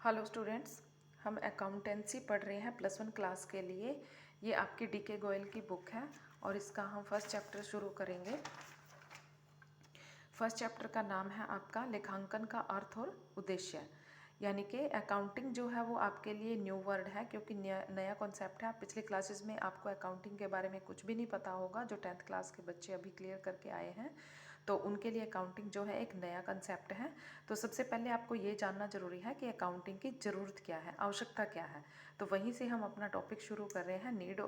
Hello students, हम accountancy पढ़ रहे हैं +1 क्लास के लिए। ये आपकी डीके गोयल की बुक है और इसका हम फर्स्ट चैप्टर शुरू करेंगे। फर्स्ट चैप्टर का नाम है आपका लेखांकन का अर्थ और उद्देश्य। यानी कि अकाउंटिंग जो है वो आपके लिए न्यू वर्ड है, क्योंकि नया कॉन्सेप्ट है। पिछले क्लासेस में आपको अकाउंटिंग के बारे में कुछ भी नहीं पता होगा। जो 10th क्लास के बच्चे अभी क्लियर करके आए हैं तो उनके लिए अकाउंटिंग जो है एक नया कंसेप्ट है। तो सबसे पहले आपको ये जानना जरूरी है कि अकाउंटिंग की ज़रूरत क्या है, आवश्यकता क्या है। तो वहीं से हम अपना टॉपिक शुरू कर रहे हैं, नीड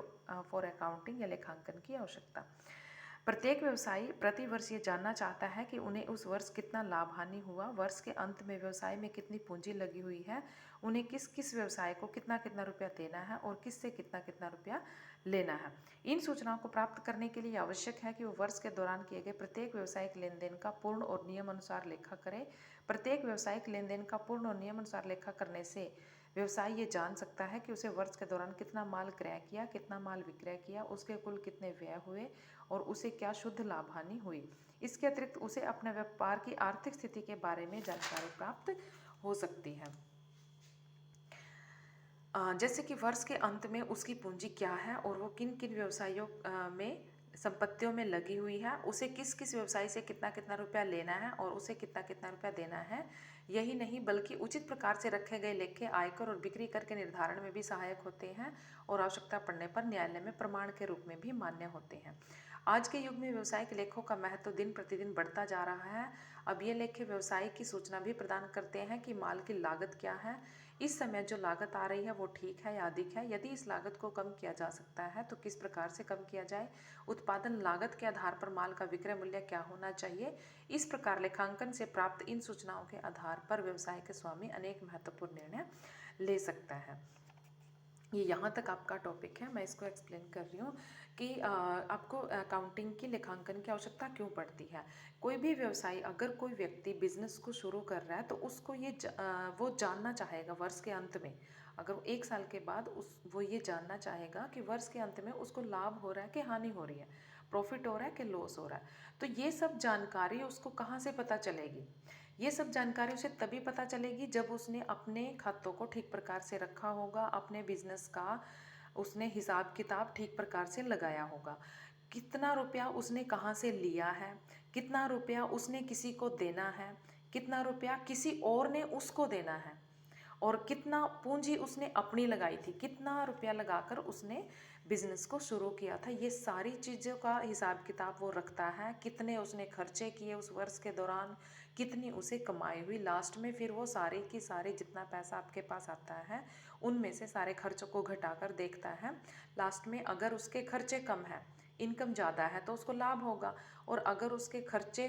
फॉर अकाउंटिंग या लेखांकन की आवश्यकता। प्रत्येक व्यवसायी प्रति वर्ष ये जानना चाहता है कि उन्हें उस वर्ष कितना लाभ हानि हुआ, वर्ष के अंत में व्यवसाय में कितनी पूंजी लगी हुई है, उन्हें किस किस व्यवसाय को कितना कितना रुपया देना है और किससे कितना कितना रुपया लेना है। इन सूचनाओं को प्राप्त करने के लिए आवश्यक है कि वो वर्ष के दौरान किए गए प्रत्येक व्यावसायिक लेन देन का पूर्ण और नियम अनुसार लेखा करें। प्रत्येक व्यावसायिक लेन देन का पूर्ण और नियम अनुसार लेखा करने से व्यवसायी ये जान सकता है कि उसे वर्ष के दौरान कितना माल क्रय किया, कितना माल विक्रय किया, उसके कुल कितने व्यय हुए और उसे क्या शुद्ध लाभ हानि हुई। इसके अतिरिक्त उसे अपने व्यापार की आर्थिक स्थिति के बारे में जानकारी प्राप्त हो सकती है। जैसे कि वर्ष के अंत में उसकी पूंजी क्या है और वो किन किन व्यवसायों में संपत्तियों में लगी हुई है, उसे किस किस व्यवसाय से कितना कितना रुपया लेना है और उसे कितना कितना रुपया देना है। यही नहीं बल्कि उचित प्रकार से रखे गए लेखे आयकर और बिक्री कर के निर्धारण में भी सहायक होते हैं और आवश्यकता पड़ने पर न्यायालय में प्रमाण के रूप में भी मान्य होते हैं। आज के युग में व्यवसायिक लेखों का महत्व दिन प्रतिदिन बढ़ता जा रहा है। अब ये लेखे व्यवसाय की सूचना भी प्रदान करते हैं कि माल की लागत क्या है, इस समय जो लागत आ रही है वो ठीक है या अधिक है, यदि इस लागत को कम किया जा सकता है तो किस प्रकार से कम किया जाए, उत्पादन लागत के आधार पर माल का विक्रय मूल्य क्या होना चाहिए। इस प्रकार लेखांकन से प्राप्त इन सूचनाओं के आधार पर व्यवसाय के स्वामी अनेक महत्वपूर्ण निर्णय ले सकता है। ये यहाँ तक आपका टॉपिक है। मैं इसको एक्सप्लेन कर रही हूँ कि आपको अकाउंटिंग की लेखांकन की आवश्यकता क्यों पड़ती है। कोई भी व्यवसायी, अगर कोई व्यक्ति बिजनेस को शुरू कर रहा है तो उसको वो जानना चाहेगा वर्ष के अंत में, अगर वो 1 साल के बाद वो ये जानना चाहेगा कि वर्ष के अंत में उसको लाभ हो रहा है कि हानि हो रही है, प्रॉफिट हो रहा है कि लॉस हो रहा है। तो ये सब जानकारी उसको कहाँ से पता चलेगी? ये सब जानकारी उसे तभी पता चलेगी जब उसने अपने खातों को ठीक प्रकार से रखा होगा, अपने बिजनेस का उसने हिसाब किताब ठीक प्रकार से लगाया होगा। कितना रुपया उसने कहाँ से लिया है, कितना रुपया उसने किसी को देना है, कितना रुपया किसी और ने उसको देना है और कितना पूंजी उसने अपनी लगाई थी, कितना रुपया लगाकर उसने बिजनेस को शुरू किया था। ये सारी चीज़ों का हिसाब किताब वो रखता है। कितने उसने खर्चे किए उस वर्ष के दौरान, कितनी उसे कमाई हुई। लास्ट में फिर वो सारे की सारे जितना पैसा आपके पास आता है उनमें से सारे खर्चों को घटाकर देखता है। लास्ट में अगर उसके खर्चे कम है, इनकम ज़्यादा है तो उसको लाभ होगा, और अगर उसके खर्चे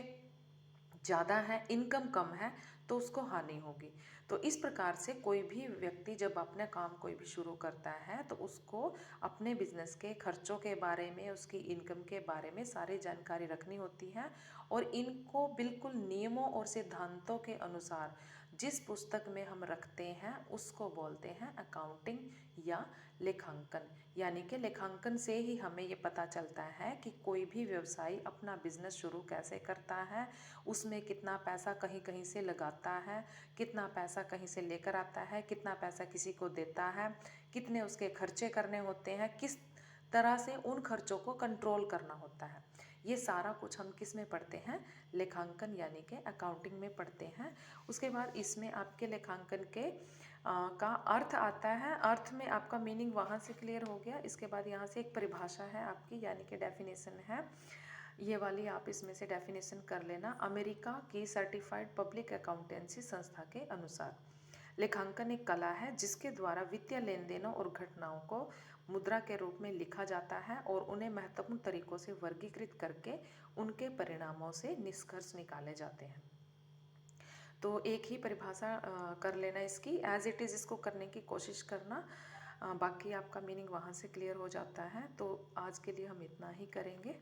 ज़्यादा है, इनकम कम है तो उसको हानि होगी। तो इस प्रकार से कोई भी व्यक्ति जब अपने काम कोई भी शुरू करता है तो उसको अपने बिजनेस के खर्चों के बारे में, उसकी इनकम के बारे में सारी जानकारी रखनी होती है और इनको बिल्कुल नियमों और सिद्धांतों के अनुसार जिस पुस्तक में हम रखते हैं उसको बोलते हैं अकाउंटिंग या लेखांकन। यानी कि लेखांकन से ही हमें ये पता चलता है कि कोई भी व्यवसायी अपना बिजनेस शुरू कैसे करता है, उसमें कितना पैसा कहीं कहीं से लगाता है, कितना पैसा कहीं से लेकर आता है, कितना पैसा किसी को देता है, कितने उसके खर्चे करने होते हैं, किस तरह से उन खर्चों को कंट्रोल करना होता है। ये सारा कुछ हम किस में पढ़ते हैं? लेखांकन यानी कि अकाउंटिंग में पढ़ते हैं। उसके बाद इसमें आपके लेखांकन के का अर्थ आता है। अर्थ में आपका मीनिंग वहाँ से क्लियर हो गया। इसके बाद यहाँ से एक परिभाषा है आपकी, यानी कि डेफिनेशन है। ये वाली आप इसमें से डेफिनेशन कर लेना। अमेरिका की सर्टिफाइड पब्लिक अकाउंटेंसी संस्था के अनुसार लेखांकन एक कला है जिसके द्वारा वित्तीय लेन देनों और घटनाओं को मुद्रा के रूप में लिखा जाता है और उन्हें महत्वपूर्ण तरीकों से वर्गीकृत करके उनके परिणामों से निष्कर्ष निकाले जाते हैं। तो एक ही परिभाषा कर लेना इसकी, एज इट इज़ इसको करने की कोशिश करना। बाकी आपका मीनिंग वहाँ से क्लियर हो जाता है। तो आज के लिए हम इतना ही करेंगे।